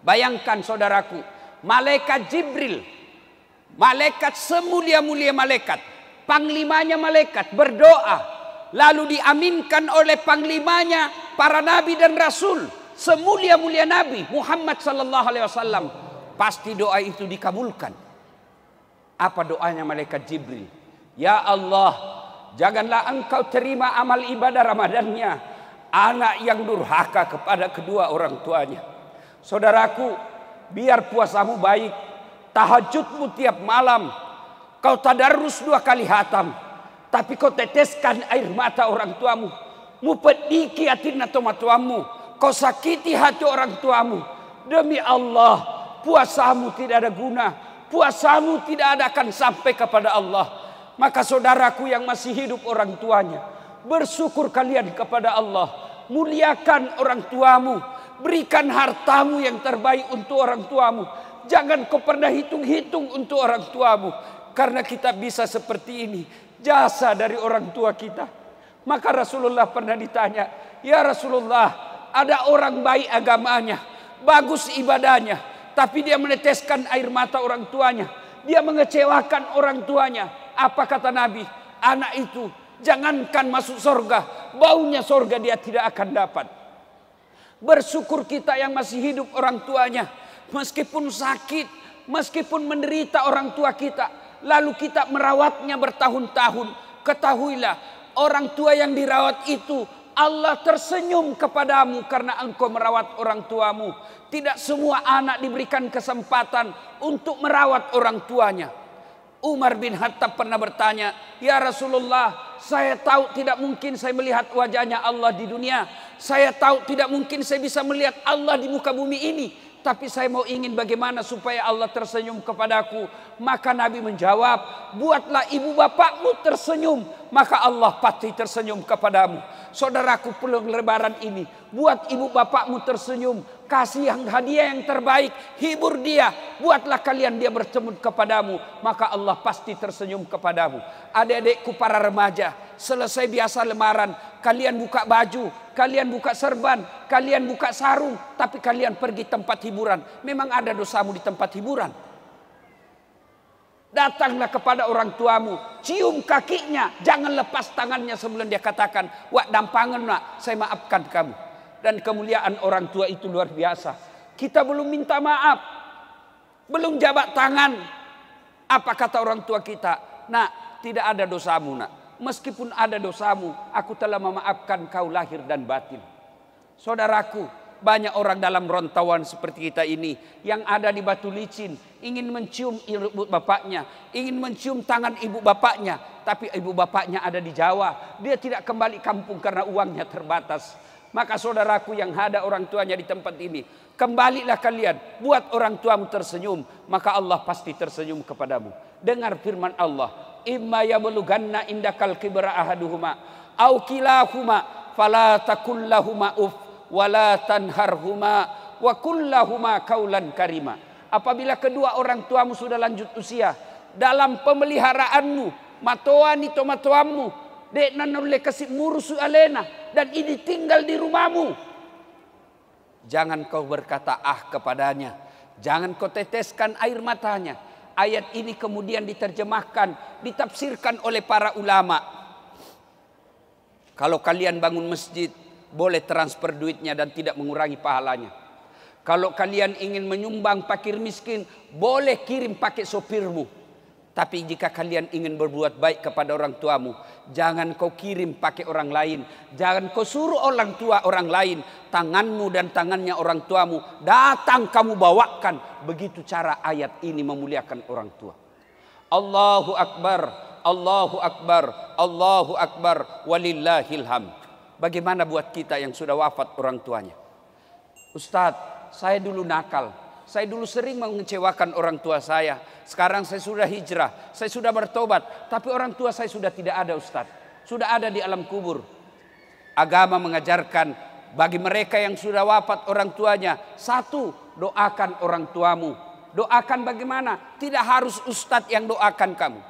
Bayangkan saudaraku, malaikat Jibril, malaikat semulia-mulia malaikat, panglimanya malaikat berdoa, lalu diaminkan oleh panglimanya para nabi dan rasul, semulia-mulia Nabi Muhammad sallallahu alaihi wasallam. Pasti doa itu dikabulkan. Apa doanya malaikat Jibril? Ya Allah, janganlah engkau terima amal ibadah Ramadannya anak yang durhaka kepada kedua orang tuanya. Saudaraku, biar puasamu baik, tahajudmu tiap malam, kau tadarus 2 kali hatam, tapi kau teteskan air mata orang tuamu, mu pediki hati matuamu, kau sakiti hati orang tuamu. Demi Allah, puasamu tidak ada guna, puasamu tidak ada akan sampai kepada Allah. Maka saudaraku yang masih hidup orang tuanya, bersyukur kalian kepada Allah, muliakan orang tuamu, berikan hartamu yang terbaik untuk orang tuamu. Jangan kau pernah hitung-hitung untuk orang tuamu, karena kita bisa seperti ini jasa dari orang tua kita. Maka Rasulullah pernah ditanya, ya Rasulullah, ada orang baik agamanya, bagus ibadahnya, tapi dia meneteskan air mata orang tuanya, dia mengecewakan orang tuanya. Apa kata Nabi? Anak itu jangankan masuk surga, baunya surga dia tidak akan dapat. Bersyukur kita yang masih hidup orang tuanya, meskipun sakit, meskipun menderita orang tua kita, lalu kita merawatnya bertahun-tahun. Ketahuilah, orang tua yang dirawat itu Allah tersenyum kepadamu karena engkau merawat orang tuamu. Tidak semua anak diberikan kesempatan untuk merawat orang tuanya. Umar bin Khattab pernah bertanya, ya Rasulullah, saya tahu tidak mungkin saya melihat wajahnya Allah di dunia. Saya tahu tidak mungkin saya bisa melihat Allah di muka bumi ini. Tapi saya mau ingin bagaimana supaya Allah tersenyum kepadaku. Maka Nabi menjawab, buatlah ibu bapakmu tersenyum, maka Allah pasti tersenyum kepadamu. Saudaraku, pulang lebaran ini, buat ibu bapakmu tersenyum, kasih yang hadiah yang terbaik, hibur dia, buatlah kalian dia bertemu kepadamu, maka Allah pasti tersenyum kepadamu. Adik-adikku para remaja, selesai biasa lemaran, kalian buka baju, kalian buka serban, kalian buka sarung, tapi kalian pergi tempat hiburan. Memang ada dosamu di tempat hiburan? Datanglah kepada orang tuamu, cium kakinya, jangan lepas tangannya sebelum dia katakan, wak dampangan nak, saya maafkan kamu. Dan kemuliaan orang tua itu luar biasa. Kita belum minta maaf, belum jabat tangan. Apa kata orang tua kita? Nak, tidak ada dosamu nak. Meskipun ada dosamu, aku telah memaafkan kau lahir dan batin. Saudaraku, banyak orang dalam rantauan seperti kita ini yang ada di Batu Licin, ingin mencium ibu bapaknya, ingin mencium tangan ibu bapaknya, tapi ibu bapaknya ada di Jawa. Dia tidak kembali kampung karena uangnya terbatas. Maka saudaraku yang ada orang tuanya di tempat ini, kembalilah kalian, buat orang tuamu tersenyum, maka Allah pasti tersenyum kepadamu. Dengar firman Allah, imma yablughanna indakal kibra ahaduhuma au kilahuma fala takul lahuma uf wala tanharhuma wa kullahuma kaulan karima. Apabila kedua orang tuamu sudah lanjut usia, dalam pemeliharaanmu, matoani to matoamu, dek nanule kasih murusu alena, dan ini tinggal di rumahmu, jangan kau berkata ah kepadanya, jangan kau teteskan air matanya. Ayat ini kemudian diterjemahkan, ditafsirkan oleh para ulama. Kalau kalian bangun masjid, boleh transfer duitnya dan tidak mengurangi pahalanya. Kalau kalian ingin menyumbang fakir miskin, boleh kirim pakai sopirmu. Tapi jika kalian ingin berbuat baik kepada orang tuamu, jangan kau kirim pakai orang lain. Jangan kau suruh orang tua orang lain, tanganmu dan tangannya orang tuamu datang kamu bawakan. Begitu cara ayat ini memuliakan orang tua. Allahu Akbar, Allahu Akbar, Allahu Akbar, walillahil hamd. Bagaimana buat kita yang sudah wafat orang tuanya? Ustadz, saya dulu nakal. Saya dulu sering mengecewakan orang tua saya. Sekarang saya sudah hijrah, saya sudah bertobat. Tapi orang tua saya sudah tidak ada Ustaz. Sudah ada di alam kubur. Agama mengajarkan bagi mereka yang sudah wafat orang tuanya, satu, doakan orang tuamu. Doakan bagaimana? Tidak harus Ustaz yang doakan kamu.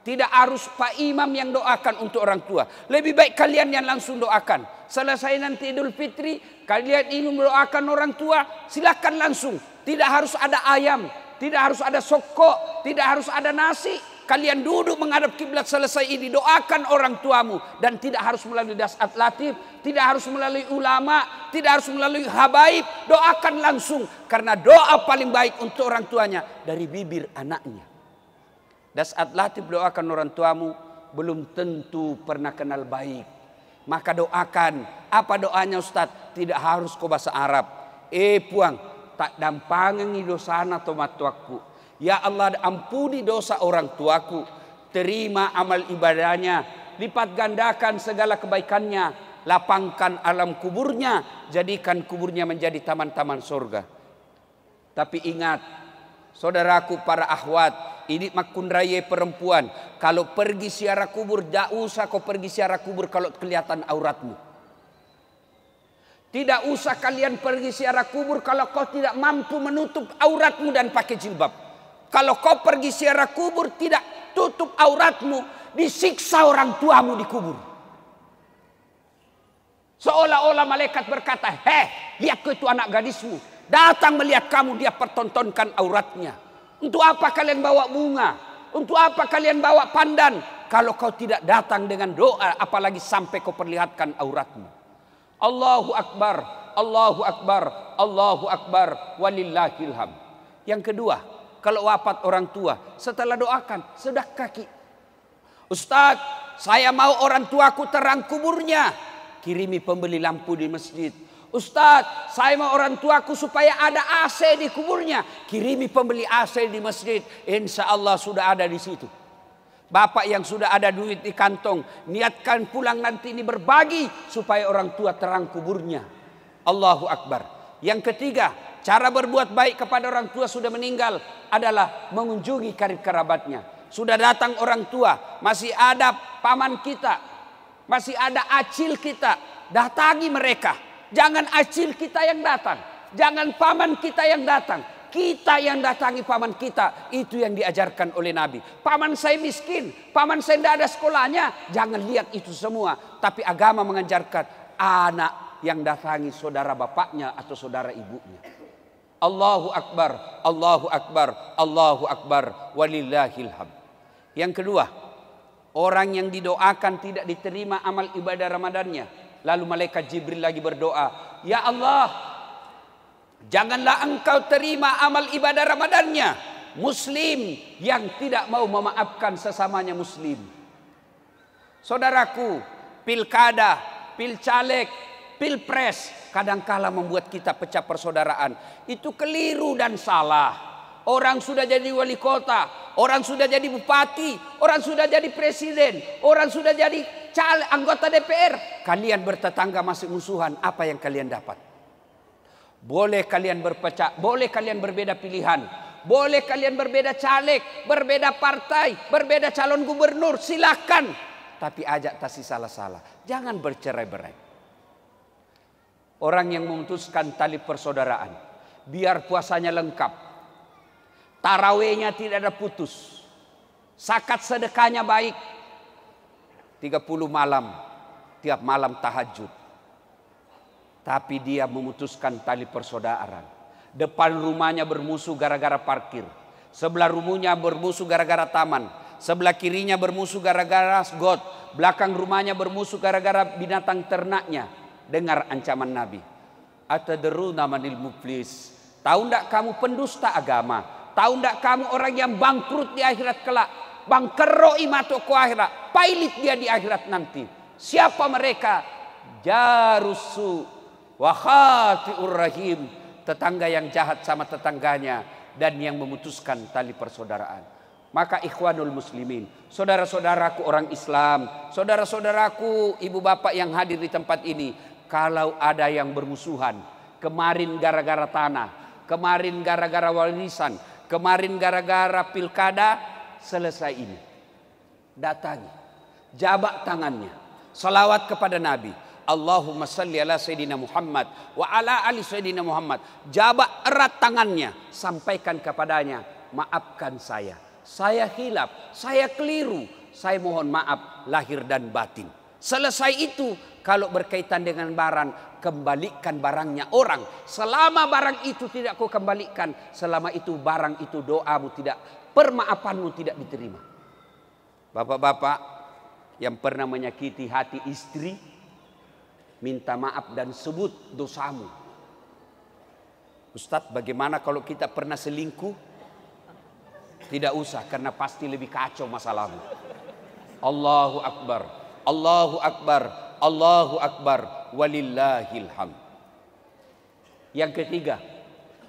Tidak harus Pak Imam yang doakan untuk orang tua. Lebih baik kalian yang langsung doakan. Selesai nanti Idul Fitri, kalian ingin mendoakan orang tua, silakan langsung. Tidak harus ada ayam, tidak harus ada sokok, tidak harus ada nasi. Kalian duduk menghadap kiblat, selesai ini doakan orang tuamu. Dan tidak harus melalui dasat latif, tidak harus melalui ulama, tidak harus melalui habaib. Doakan langsung. Karena doa paling baik untuk orang tuanya dari bibir anaknya. Dasat latif doakan orang tuamu belum tentu pernah kenal baik. Maka doakan. Apa doanya Ustaz? Tidak harus kau bahasa Arab. Puang, tak dampangi dosana tomatuaku. Ya Allah, ampuni dosa orang tuaku. Terima amal ibadahnya. Lipat gandakan segala kebaikannya. Lapangkan alam kuburnya. Jadikan kuburnya menjadi taman-taman surga. Tapi ingat, saudaraku para akhwat, ini makun raya perempuan. Kalau pergi ziarah kubur, tidak usah kau pergi ziarah kubur kalau kelihatan auratmu. Tidak usah kalian pergi ziarah kubur kalau kau tidak mampu menutup auratmu dan pakai jilbab. Kalau kau pergi ziarah kubur tidak tutup auratmu, disiksa orang tuamu di kubur. Seolah-olah malaikat berkata, lihat kau itu anak gadismu. Datang melihat kamu, dia pertontonkan auratnya. Untuk apa kalian bawa bunga? Untuk apa kalian bawa pandan? Kalau kau tidak datang dengan doa, apalagi sampai kau perlihatkan auratmu. Allahu Akbar, Allahu Akbar, Allahu Akbar, walillahil hamd. Yang kedua, kalau wafat orang tua, setelah doakan, sedekah kaki. Ustaz, saya mau orang tuaku terang kuburnya. Kirimi pembeli lampu di masjid. Ustaz, saya mau orang tuaku supaya ada AC di kuburnya. Kirimi pembeli AC di masjid. Insya Allah sudah ada di situ. Bapak yang sudah ada duit di kantong, niatkan pulang nanti ini berbagi supaya orang tua terang kuburnya. Allahu Akbar. Yang ketiga, cara berbuat baik kepada orang tua sudah meninggal adalah mengunjungi karib kerabatnya. Sudah datang orang tua, masih ada paman kita, masih ada acil kita, datangi mereka. Jangan acil kita yang datang, jangan paman kita yang datang. Kita yang datangi paman kita. Itu yang diajarkan oleh Nabi. Paman saya miskin, paman saya tidak ada sekolahnya. Jangan lihat itu semua. Tapi agama mengajarkan anak yang datangi saudara bapaknya atau saudara ibunya. Allahu Akbar, Allahu Akbar, Allahu Akbar, walillahil hamd. Yang kedua, orang yang didoakan tidak diterima amal ibadah Ramadannya. Lalu malaikat Jibril lagi berdoa, ya Allah, janganlah engkau terima amal ibadah Ramadannya muslim yang tidak mau memaafkan sesamanya muslim. Saudaraku, pilkada, pilcaleg, pilpres kadangkala membuat kita pecah persaudaraan. Itu keliru dan salah. Orang sudah jadi wali kota, orang sudah jadi bupati, orang sudah jadi presiden, orang sudah jadi anggota DPR. Kalian bertetangga masih musuhan, apa yang kalian dapat? Boleh kalian berpecah, boleh kalian berbeda pilihan, boleh kalian berbeda caleg, berbeda partai, berbeda calon gubernur, silakan. Tapi ajak tasi salah-salah, jangan bercerai-berai. Orang yang memutuskan tali persaudaraan, biar puasanya lengkap, tarawehnya tidak ada putus, zakat sedekahnya baik, 30 malam, tiap malam tahajud. Tapi dia memutuskan tali persaudaraan. Depan rumahnya bermusuh gara-gara parkir. Sebelah rumahnya bermusuh gara-gara taman. Sebelah kirinya bermusuh gara-gara got. Belakang rumahnya bermusuh gara-gara binatang ternaknya. Dengar ancaman Nabi. Atadruna manil muflis. Tahu enggak kamu pendusta agama? Tahu enggak kamu orang yang bangkrut di akhirat kelak? Bangkeroi matuku akhirat, pailit dia di akhirat nanti. Siapa mereka? Jarusu wa khati'ur rahim, tetangga yang jahat sama tetangganya dan yang memutuskan tali persaudaraan. Maka ikhwanul muslimin, saudara-saudaraku orang Islam, saudara-saudaraku ibu bapak yang hadir di tempat ini, kalau ada yang bermusuhan, kemarin gara-gara tanah, kemarin gara-gara warisan, kemarin gara-gara pilkada, selesai ini, datangi, jabak tangannya, salawat kepada Nabi. Allahumma salli ala Sayyidina Muhammad wa ala ali Sayyidina Muhammad. Jabak erat tangannya, sampaikan kepadanya, maafkan saya saya hilaf, saya keliru, saya mohon maaf lahir dan batin. Selesai itu, kalau berkaitan dengan barang, kembalikan barangnya orang. Selama barang itu tidak kau kembalikan, selama itu barang itu doamu tidak, permaafanmu tidak diterima. Bapak-bapak yang pernah menyakiti hati istri, minta maaf dan sebut dosamu. Ustadz, bagaimana kalau kita pernah selingkuh? Tidak usah, karena pasti lebih kacau masalahmu. Allahu Akbar, Allahu Akbar, Allahu Akbar, walillahil hamd. Yang ketiga,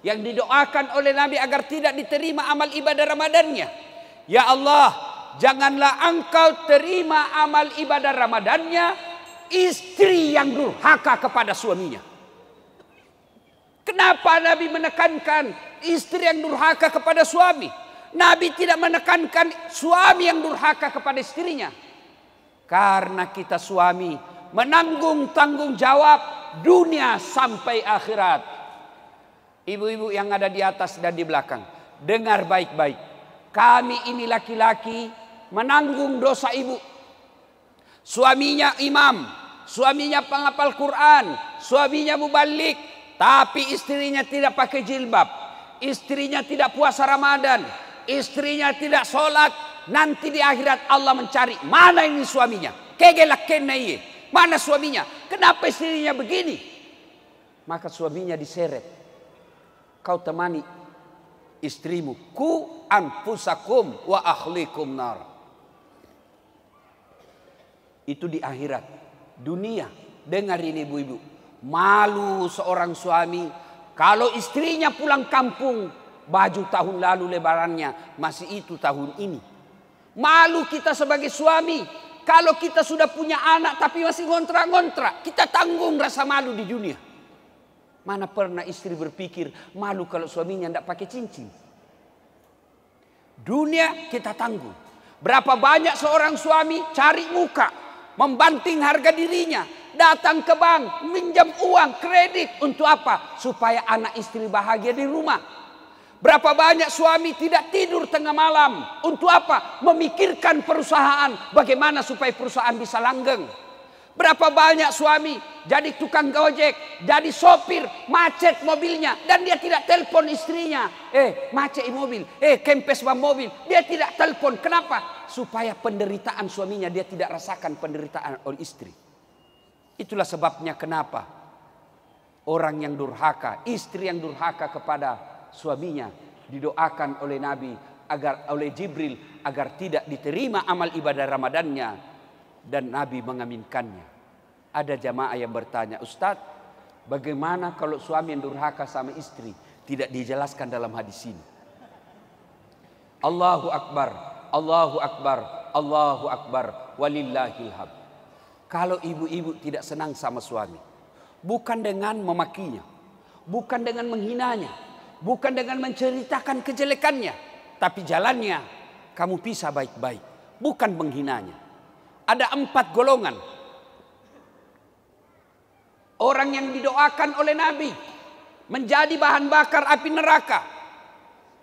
yang didoakan oleh Nabi agar tidak diterima amal ibadah Ramadannya. Ya Allah, janganlah engkau terima amal ibadah Ramadannya istri yang durhaka kepada suaminya. Kenapa Nabi menekankan istri yang durhaka kepada suami? Nabi tidak menekankan suami yang durhaka kepada istrinya. Karena kita suami menanggung tanggung jawab dunia sampai akhirat. Ibu-ibu yang ada di atas dan di belakang, dengar baik-baik. Kami ini laki-laki menanggung dosa ibu. Suaminya imam, suaminya penghafal Quran, suaminya mubalik, tapi istrinya tidak pakai jilbab, istrinya tidak puasa Ramadan, istrinya tidak sholat. Nanti di akhirat Allah mencari, mana ini suaminya? Kegelak kenai, mana suaminya? Kenapa istrinya begini? Maka suaminya diseret. Kau temani istrimu, ku anfusakum wa ahlikum nar. Itu di akhirat. Dunia, dengar ini ibu-ibu, malu seorang suami kalau istrinya pulang kampung, baju tahun lalu lebarannya masih itu tahun ini. Malu kita sebagai suami kalau kita sudah punya anak tapi masih ngontrak-ngontrak. Kita tanggung rasa malu di dunia. Mana pernah istri berpikir malu kalau suaminya tidak pakai cincin? Dunia kita tanggung. Berapa banyak seorang suami cari muka, membanting harga dirinya, datang ke bank, minjam uang, kredit. Untuk apa? Supaya anak istri bahagia di rumah. Berapa banyak suami tidak tidur tengah malam. Untuk apa? Memikirkan perusahaan. Bagaimana supaya perusahaan bisa langgeng. Berapa banyak suami jadi tukang gojek, jadi sopir, macet mobilnya. Dan dia tidak telepon istrinya. Macet mobil, kempes ban mobil. Dia tidak telepon. Kenapa? Supaya penderitaan suaminya dia tidak rasakan penderitaan oleh istri. Itulah sebabnya kenapa orang yang durhaka, istri yang durhaka kepada suaminya didoakan oleh Nabi agar oleh Jibril agar tidak diterima amal ibadah Ramadannya, dan Nabi mengaminkannya. Ada jamaah yang bertanya, Ustadz, bagaimana kalau suami yang durhaka sama istri? Tidak dijelaskan dalam hadis ini. Allahu Akbar, Allahu Akbar, Allahu Akbar, walillahil hamd. Kalau ibu-ibu tidak senang sama suami, bukan dengan memakinya, bukan dengan menghinanya, bukan dengan menceritakan kejelekannya, tapi jalannya kamu pisah baik-baik, bukan menghinanya. Ada 4 golongan orang yang didoakan oleh Nabi menjadi bahan bakar api neraka,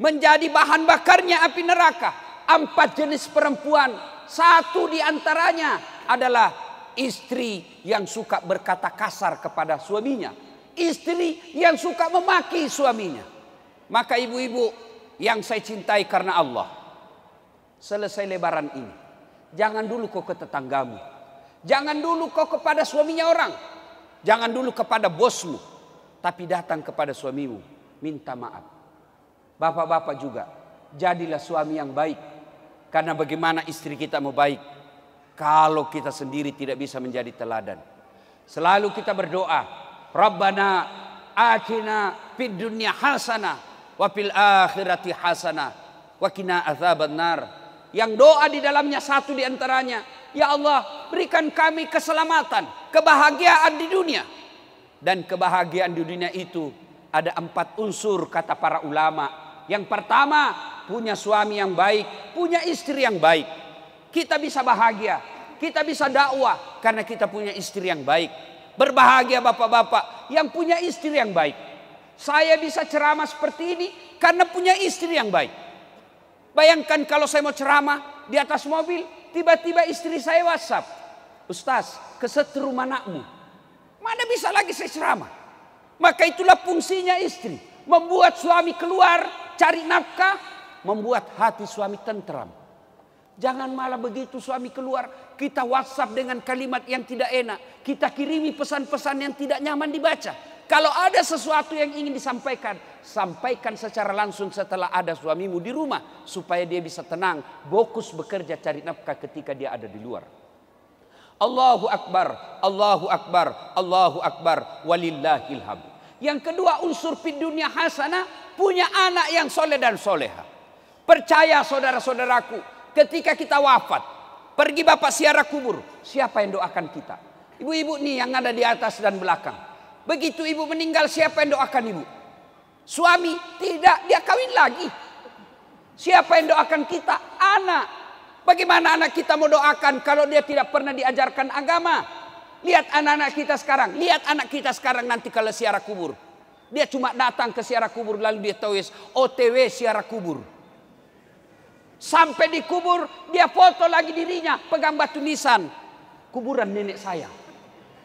menjadi bahan bakarnya api neraka. 4 jenis perempuan, satu di antaranya adalah istri yang suka berkata kasar kepada suaminya, istri yang suka memaki suaminya. Maka ibu-ibu yang saya cintai karena Allah, selesai lebaran ini, jangan dulu kau ke tetanggamu, jangan dulu kau kepada suaminya orang, jangan dulu kepada bosmu, tapi datang kepada suamimu, minta maaf. Bapak-bapak juga, jadilah suami yang baik. Karena bagaimana istri kita mau baik kalau kita sendiri tidak bisa menjadi teladan? Selalu kita berdoa, Rabbana atina fid dunya hasanah wa fil akhirati hasanah wa qina adzabannar. Yang doa di dalamnya satu di antaranya, ya Allah, berikan kami keselamatan, kebahagiaan di dunia. Dan kebahagiaan di dunia itu ada 4 unsur kata para ulama. Yang pertama, punya suami yang baik, punya istri yang baik. Kita bisa bahagia, kita bisa dakwah karena kita punya istri yang baik. Berbahagia bapak-bapak yang punya istri yang baik. Saya bisa ceramah seperti ini karena punya istri yang baik. Bayangkan kalau saya mau ceramah di atas mobil, tiba-tiba istri saya WhatsApp, "Ustaz, kesetrum anakmu." Mana bisa lagi saya ceramah? Maka itulah fungsinya istri, membuat suami keluar cari nafkah, membuat hati suami tentram. Jangan malah begitu suami keluar, kita WhatsApp dengan kalimat yang tidak enak, kita kirimi pesan-pesan yang tidak nyaman dibaca. Kalau ada sesuatu yang ingin disampaikan, sampaikan secara langsung setelah ada suamimu di rumah, supaya dia bisa tenang, fokus bekerja cari nafkah ketika dia ada di luar. Allahu Akbar, Allahu Akbar, Allahu Akbar, walillahil hamd. Yang kedua, unsur fid dunya hasanah, punya anak yang soleh dan soleha. Percaya saudara-saudaraku, ketika kita wafat, pergi bapak ziarah kubur, siapa yang doakan kita? Ibu-ibu nih yang ada di atas dan belakang. Begitu ibu meninggal, siapa yang doakan ibu? Suami? Tidak, dia kawin lagi. Siapa yang doakan kita? Anak. Bagaimana anak kita mau doakan kalau dia tidak pernah diajarkan agama? Lihat anak-anak kita sekarang. Lihat anak kita sekarang nanti kalau ziarah kubur. Dia cuma datang ke ziarah kubur lalu dia tulis OTW ziarah kubur. Sampai di kubur dia foto lagi dirinya, pegang batu nisan. Kuburan nenek saya.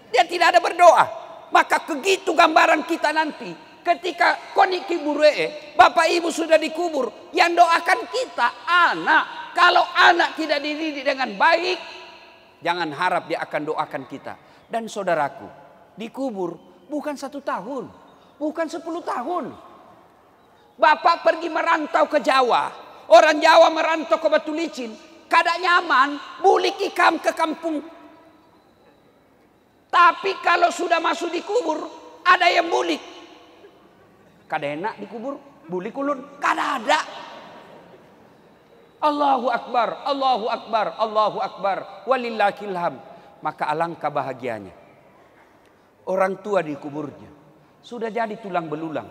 Dia tidak ada berdoa. Maka begitu gambaran kita nanti. Ketika koniki buree, bapak ibu sudah dikubur, yang doakan kita anak. Kalau anak tidak dididik dengan baik, jangan harap dia akan doakan kita. Dan saudaraku, dikubur bukan 1 tahun, bukan 10 tahun. Bapak pergi merantau ke Jawa, orang Jawa merantau ke Batu Licin, kada nyaman, bulik ikam ke kampung. Tapi kalau sudah masuk di kubur, ada yang bulik. Kada enak dikubur, bulik ulun, kada ada. Allahu Akbar, Allahu Akbar, Allahu Akbar, walillahil hamd. Maka alangkah bahagianya orang tua di kuburnya sudah jadi tulang belulang,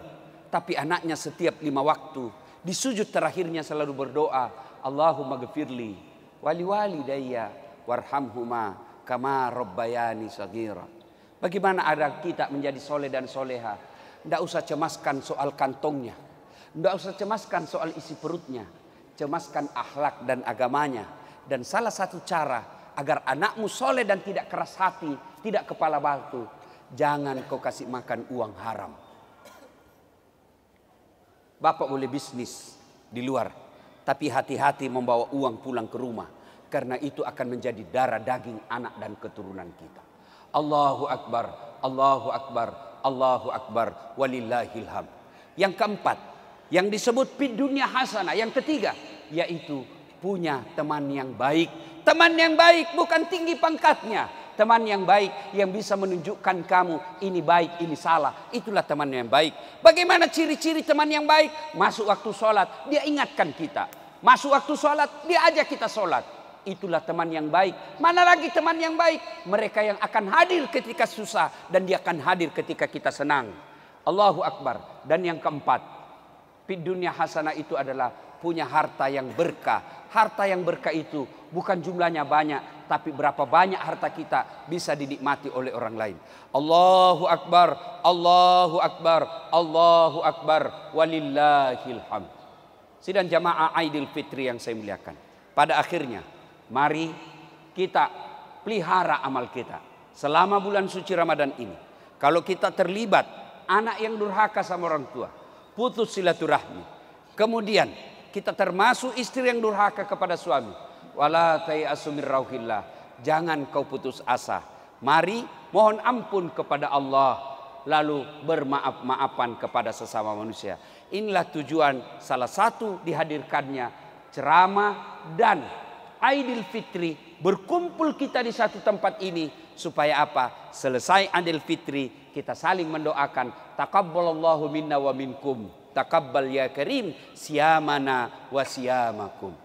tapi anaknya setiap 5 waktu di sujud terakhirnya selalu berdoa, Allahumma ghfirli wali walidayya warhamhuma kama rabbayani shaghira. Bagaimana ada kita menjadi soleh dan soleha? Tidak usah cemaskan soal kantongnya, tidak usah cemaskan soal isi perutnya, cemaskan akhlak dan agamanya. Dan salah satu cara agar anakmu soleh dan tidak keras hati, tidak kepala batu, jangan kau kasih makan uang haram. Bapak boleh bisnis di luar, tapi hati-hati membawa uang pulang ke rumah, karena itu akan menjadi darah daging anak dan keturunan kita. Allahu Akbar, Allahu Akbar, Allahu Akbar, walillahil hamd. Yang keempat, yang disebut fid dunya hasanah, yang ketiga, yaitu punya teman yang baik. Teman yang baik bukan tinggi pangkatnya. Teman yang baik yang bisa menunjukkan kamu ini baik, ini salah. Itulah teman yang baik. Bagaimana ciri-ciri teman yang baik? Masuk waktu sholat, dia ingatkan kita. Masuk waktu sholat, dia ajak kita sholat. Itulah teman yang baik. Mana lagi teman yang baik? Mereka yang akan hadir ketika susah dan dia akan hadir ketika kita senang. Allahu Akbar. Dan yang keempat, fid dunya hasanah itu adalah punya harta yang berkah. Harta yang berkah itu bukan jumlahnya banyak, tapi berapa banyak harta kita bisa dinikmati oleh orang lain. Allahu Akbar, Allahu Akbar, Allahu Akbar, walillahil hamd. Sidang jamaah Aidil Fitri yang saya muliakan. Pada akhirnya, mari kita pelihara amal kita selama bulan suci Ramadan ini. Kalau kita terlibat anak yang durhaka sama orang tua, putus silaturahmi, kemudian kita termasuk istri yang durhaka kepada suami, wala tayasu mir rauhillah, jangan kau putus asa. Mari mohon ampun kepada Allah, lalu bermaaf-maafan kepada sesama manusia. Inilah tujuan salah satu dihadirkannya ceramah dan Aidil Fitri, berkumpul kita di satu tempat ini supaya apa? Selesai Aidil Fitri kita saling mendoakan, taqabbalallahu minna wa minkum, taqabbal ya karim siyamana wa siyamakum.